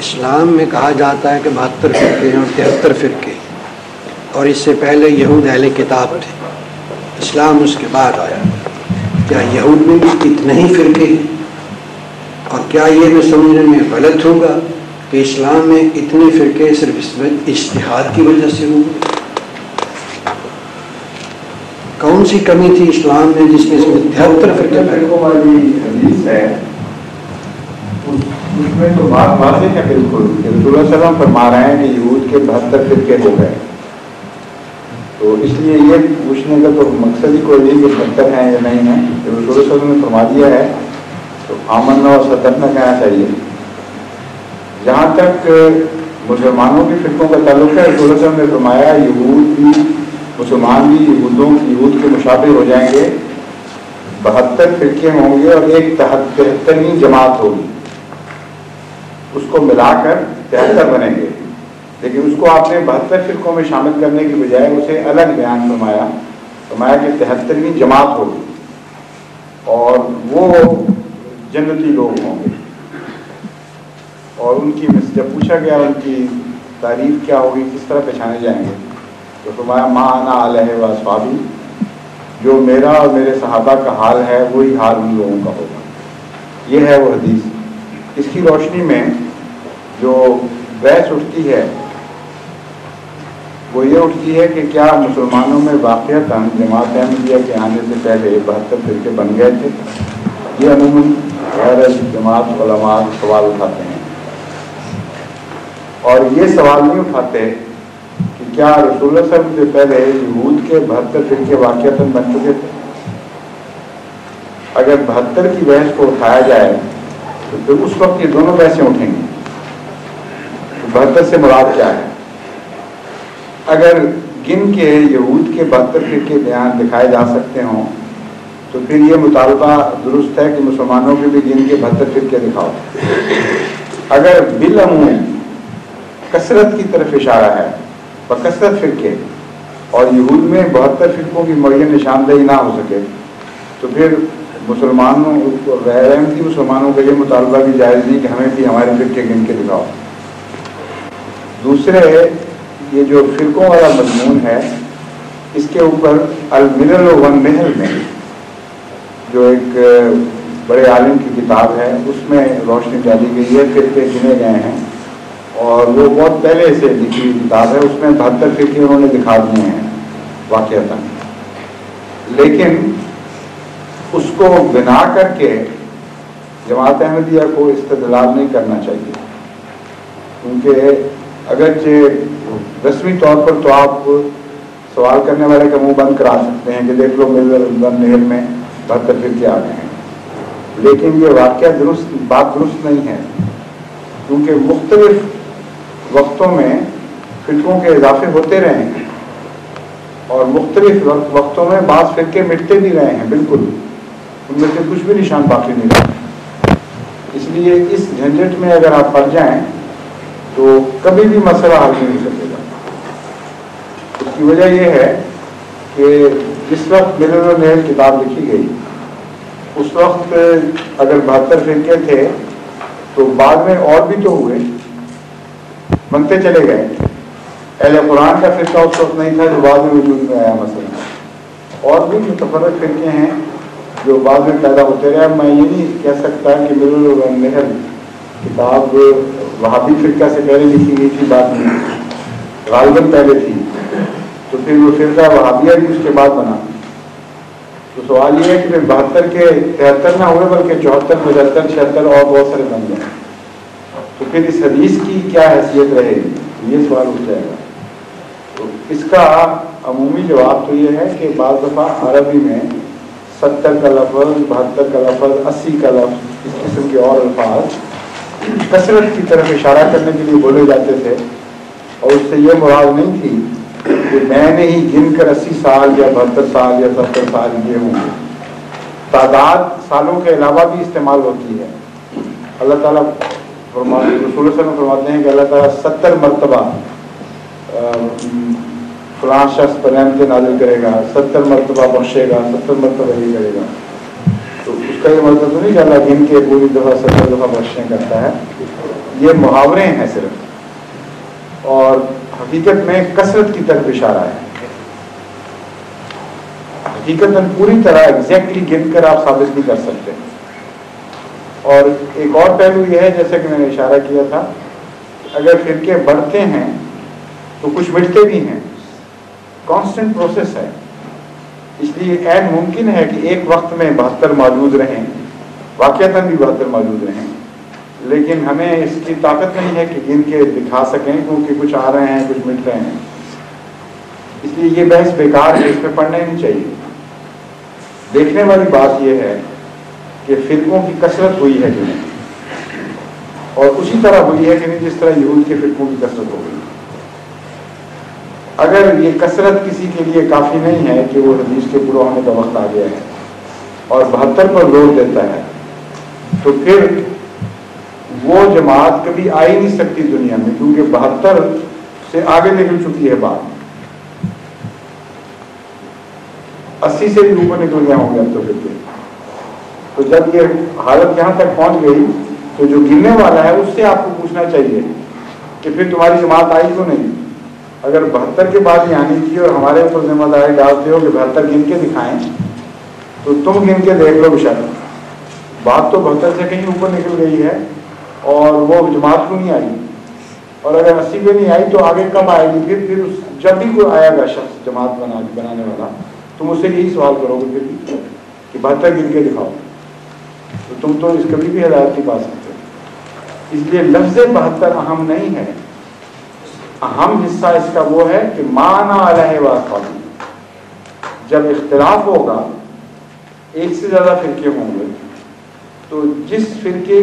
اسلام میں کہا جاتا ہے کہ 72 فرقے ہیں اور 73 فرقے، اور اس سے پہلے یہود اہل کتاب تھے، اسلام اس کے بعد آیا۔ کیا یہود میں بھی اتنے ہی فرقے ہیں؟ اور کیا یہ میں سمجھنے میں غلط ہوگا کہ اسلام میں اتنے فرقے صرف اس میں اجتہاد کی وجہ سے ہوئے؟ کون سی کمی تھی اسلام میں جس میں اس میں 73 فرقے والی حدیث ہے، اس میں تو بات واضح ہے بالکل کہ رسول اللہ صلی اللہ علیہ وسلم فرما رہے ہیں کہ یہود کے 72 فرقے ہو گئے، تو اس لیے یہ پوچھنے کا تو مقصد ہی کوئی نہیں کہ 72 ہیں یا نہیں ہیں، جب رسول اللہ صلی اللہ علیہ وسلم نے فرما دیا ہے تو آمنا و صدقنا کہنا چاہیے۔ جہاں تک مسلمانوں کے فرقوں کا تعلق ہے، رسول اللہ صلی اللہ علیہ وسلم نے فرمایا یہود بھی مسلمان بھی یہود کے مشابہ ہو جائیں گے، 72 فرقے ہوں گے اور ایک 73ویں جماعت ہوگی، اس کو ملا کر 73 بنیں گے، لیکن اس کو آپ نے 72 فرقوں میں شامل کرنے کی بجائے اسے الگ بیان فرمایا کہ 73ویں جماعت ہوگی اور وہ جنتی لوگ ہوں گے۔ اور ان کی جب پوچھا گیا ان کی تعریف کیا ہوگی، کس طرح پہچانے جائیں گے، تو فرمایا ما انا علیہ و اصحابی، جو میرا اور میرے صحابہ کا حال ہے وہی حال ان لوگوں کا ہوگا۔ یہ ہے وہ حدیث۔ اس کی روشنی میں جو بحث اٹھتی ہے وہ یہ اٹھتی ہے کہ کیا مسلمانوں میں واقعتاً جماعت احمدیہ کے آنے سے پہلے 72 فرقے بن گئے تھے؟ یہ عموماً غیر جماعت علماء سوال اٹھاتے ہیں، اور یہ سوال نہیں اٹھاتے کہ کیا رسول اللہ صلی اللہ علیہ وسلم سے پہلے یہود کے 72 فرقے واقعتاً بن چکے تھے؟ اگر 72 کی بحث کو اٹھایا جائے تو پھر اس وقت یہ دونوں بحثیں اٹھیں گی، 72 سے مراد کیا ہے؟ اگر گن کے یہود کے 72 فرقے بیان دکھائے جا سکتے ہوں تو پھر یہ مطالبہ درست ہے کہ مسلمانوں کے بھی گن کے 72 فرقے دکھاؤ۔ اگر بالعموم کثرت کی طرف اشارہ ہے، بکثرت فرقے، اور یہود میں 72 فرقوں کی معین نشاندہی نہ ہو سکے تو پھر مسلمانوں غیر احمدی مسلمانوں کا یہ مطالبہ بھی جائز نہیں کہ ہمیں بھی ہمارے فرقے گن کے دکھاؤ۔ دوسرے یہ جو فرقوں والا مضمون ہے، اس کے اوپر الملل والنحل میں جو ایک بڑے عالم کی کتاب ہے اس میں روشنی ڈالی گئی ہے، فرقے گنے گئے ہیں، اور وہ بہت پہلے سے لکھی ہوئی کتاب ہے، اس میں 72 فرقے انہوں نے دکھا دیے ہیں واقعتاً، لیکن اس کو بنا کر کے جماعت احمدیہ کو استدلال نہیں کرنا چاہیے، کیونکہ اگرچہ رسمی طور پر تو آپ سوال کرنے والے کا منہ بند کرا سکتے ہیں کہ دیکھ لو نہر میں 72 فرقے آ گئے ہیں، لیکن یہ واقعہ بات درست نہیں ہے، کیونکہ مختلف وقتوں میں فرقوں کے اضافے ہوتے رہے ہیں اور مختلف وقتوں میں بعض فرقے مٹتے بھی رہے ہیں، بالکل ان میں سے کچھ بھی نشان باقی نہیں رہا۔ اس لیے اس جھنجٹ میں اگر آپ پڑ جائیں تو کبھی بھی مسئلہ حل نہیں ہو سکے گا۔ اس کی وجہ یہ ہے کہ جس وقت ملل و نحل کتاب لکھی گئی اس وقت اگر 72 فرقے تھے تو بعد میں اور بھی تو ہوئے، بنتے چلے گئے۔ اہل قرآن کا فرقہ اس وقت نہیں تھا جو بعد میں وجود میں آیا، مثلا اور بھی متفرق فرقے ہیں جو بعد میں پیدا ہوتے رہے۔ میں یہ نہیں کہہ سکتا کہ ملل و نحل کتاب وہابی فرقہ سے پہلے لکھی گئی تھی، بعد میں غالباً پہلے تھی، تو پھر وہ فرقہ وہابیہ بھی اس کے بعد بنا۔ تو سوال یہ ہے کہ 72 کے 73 نہ ہوئے بلکہ 74 75 76 اور بہت سارے بن گئے، تو پھر اس حدیث کی کیا حیثیت رہے گی، یہ سوال اٹھ جائے گا۔ تو اس کا عمومی جواب تو یہ ہے کہ بعض دفعہ عربی میں 70 کا لفظ، 72 کا لفظ، 80 کا لفظ، اس قسم کے اور الفاظ کثرت کی طرف اشارہ کرنے کے لیے بولے جاتے تھے، اور اس سے یہ مراد نہیں تھی کہ میں نے ہی گن کر 80 سال یا 72 سال یا 70 سال یہ ہوں گے۔ تعداد سالوں کے علاوہ بھی استعمال ہوتی ہے۔ اللہ تعالیٰ رسول اللہ صلی اللہ علیہ وسلم فرماتے ہیں کہ اللہ تعالیٰ 70 مرتبہ فلاں شخص پر رحمت نازل کرے گا، 70 مرتبہ بخشے گا، 70 مرتبہ یہ کرے گا۔ تو اس کا یہ مطلب تو نہیں کہ اللہ گن کے پوری دفعہ 70 دفعہ بخشیں کرتا ہے، یہ محاورے ہیں صرف، اور حقیقت میں کثرت کی طرف اشارہ ہے۔ حقیقت میں پوری طرح ایگزیکٹلی گن کر آپ ثابت نہیں کر سکتے۔ اور ایک اور پہلو یہ ہے، جیسا کہ میں نے اشارہ کیا تھا، اگر فرقے بڑھتے ہیں تو کچھ مٹتے بھی ہیں، کانسٹنٹ پروسیس ہے۔ اس لیے عین ممکن ہے کہ ایک وقت میں 72 موجود رہیں، واقعتاً بھی 72 موجود رہیں، لیکن ہمیں اس کی طاقت نہیں ہے کہ گن کے دکھا سکیں، کیونکہ کچھ آ رہے ہیں، کچھ مٹ رہے ہیں۔ اس لیے یہ بحث بیکار ہے، اس پہ پڑھنا ہی نہیں چاہیے۔ دیکھنے والی بات یہ ہے کہ فرقوں کی کثرت ہوئی ہے کہ نہیں، اور اسی طرح ہوئی ہے کہ نہیں جس طرح یہود کے فرقوں کی کثرت ہو گئی۔ اگر یہ کثرت کسی کے لیے کافی نہیں ہے کہ وہ حدیث کے پورا ہونے کا وقت آ گیا ہے اور 72 پر زور دیتا ہے، تو پھر وہ جماعت کبھی آ ہی نہیں سکتی دنیا میں، کیونکہ 72 سے آگے نکل چکی ہے بات، 80 سے بھی اوپر نکل گیا ہوں گے اب تو پھر۔ تو جب یہ حالت یہاں تک پہنچ گئی تو جو گرنے والا ہے اس سے آپ کو پوچھنا چاہیے کہ پھر تمہاری جماعت آئی کیوں نہیں؟ اگر 72 کے بعد ہی آنی تھی اور ہمارے اوپر ذمہ داری ڈالتے ہو کہ 72 گن کے دکھائیں، تو تم گن کے دیکھ لو بشر، بات تو 72 سے کہیں اوپر نکل گئی ہے اور وہ جماعت کیوں نہیں آئی؟ اور اگر 80 پہ نہیں آئی تو آگے کب آئے گی؟ پھر جب بھی کوئی آئے گا شخص جماعت بنانے والا، تم اس سے یہی سوال کرو گے پھر بھی کہ 72 گن کے دکھاؤ، تو تم تو اس کبھی بھی ہدایت نہیں پا سکتے۔ اس لیے لفظ 72 اہم نہیں ہے، اہم حصہ اس کا وہ ہے کہ معنی علیہ واقعی۔ جب اختلاف ہوگا، ایک سے زیادہ فرقے ہوں گے، تو جس فرقے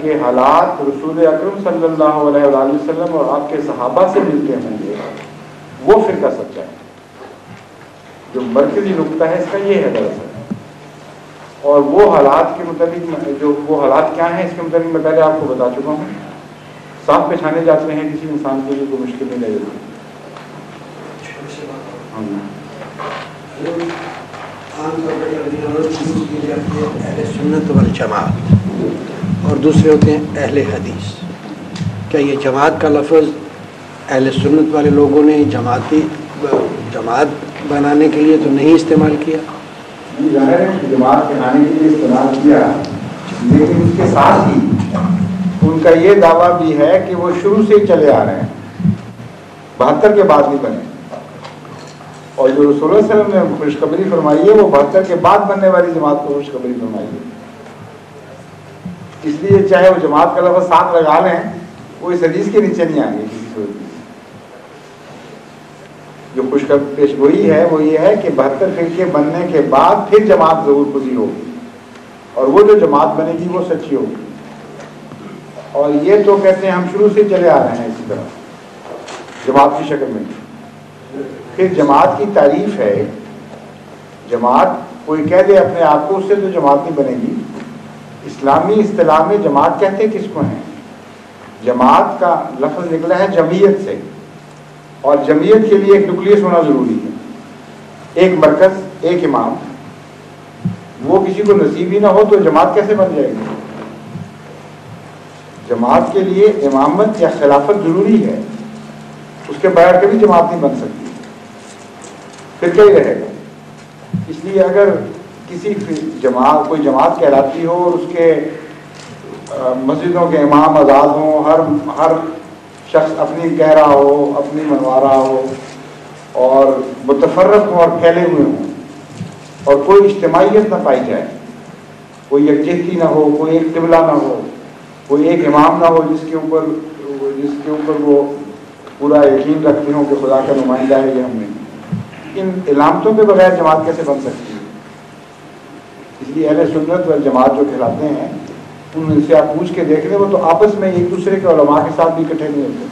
کے حالات رسول اکرم صلی اللہ علیہ وآلہ وسلم اور آپ کے صحابہ سے ملتے ہوں گے، وہ فرقہ سچا ہے۔ جو مرکزی نقطہ ہے اس کا یہ ہے دراصل، اور وہ حالات کے متعلق جو وہ حالات کیا ہیں اس کے متعلق میں پہلے آپ کو بتا چکا ہوں۔ صاف پہچانے جاتے ہیں، کسی انسان کے لیے کوئی مشکل نہیں رہے گی۔ اہل سنت والجماعت اور دوسرے ہوتے ہیں اہل حدیث۔ کیا یہ جماعت کا لفظ اہل سنت والے لوگوں نے جماعت بنانے کے لیے تو نہیں استعمال کیا؟ ظاہر ہے کہ جماعت بنانے کے لیے استعمال کیا، لیکن اس کے ساتھ ہی ان کا یہ دعویٰ بھی ہے کہ وہ شروع سے ہی چلے آ رہے ہیں، 72 کے بعد نہیں بنے، اور جو رسول اللہ صلی اللہ علیہ وسلم نے خوشخبری فرمائی ہے وہ 72 کے بعد بننے والی جماعت کو خوشخبری فرمائی ہے۔ اس لیے چاہے وہ جماعت کا لفظ ساتھ لگا لیں، وہ اس حدیث کے نیچے نہیں آئیں گے کسی صورت میں۔ جو خوشخبری پیش گوئی ہے وہ یہ ہے کہ 72 فرقے بننے کے بعد پھر جماعت ضرور پذیر ہوگی، اور وہ جو جماعت بنے گی وہ سچی ہوگی۔ اور یہ تو کہتے ہیں ہم شروع سے چلے آ رہے ہیں اسی طرح جماعت کی شکل میں۔ پھر جماعت کی تعریف ہے، جماعت کوئی کہہ دے اپنے آپ کو، اس سے تو جماعت نہیں بنے گی۔ اسلامی اصطلاح میں جماعت کہتے کس کو ہیں؟ جماعت کا لفظ نکلا ہے جمعیت سے، اور جمعیت کے لیے ایک نیوکلیس ہونا ضروری ہے، ایک مرکز، ایک امام۔ وہ کسی کو نصیب ہی نہ ہو تو جماعت کیسے بن جائے گی؟ جماعت کے لیے امامت یا خلافت ضروری ہے، اس کے بغیر کبھی جماعت نہیں بن سکتی، پھر کیا ہی رہے گا۔ اس لیے اگر کسی جماعت کوئی جماعت کہلاتی ہو اور اس کے مسجدوں کے امام آزاد ہوں، ہر شخص اپنی کہہ رہا ہو، اپنی منوا رہا ہو، اور متفرق ہوں اور پھیلے ہوئے ہوں، اور کوئی اجتماعیت نہ پائی جائے، کوئی یکجہتی نہ ہو، کوئی ایک قبلہ نہ ہو، کوئی ایک امام نہ ہو جس کے اوپر وہ پورا یقین رکھتے ہوں کہ خدا کا نمائندہ ہے یہ ہم نے، ان علامتوں کے بغیر جماعت کیسے بن سکتی ہے؟ اس لیے اہل سنت و جماعت جو کہلاتے ہیں ان سے آپ پوچھ کے دیکھ لیں، وہ تو آپس میں ایک دوسرے کے علماء کے ساتھ بھی اکٹھے نہیں ہوتے،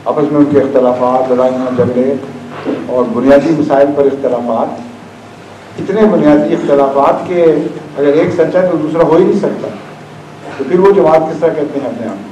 آپس میں ان کے اختلافات، لڑائیاں، جھگڑے اور بنیادی مسائل پر اختلافات، اتنے بنیادی اختلافات کہ اگر ایک سچا تو دوسرا ہو ہی نہیں سکتا، تو پھر وہ جماعت کس طرح کہتے ہیں اپنے آپ؟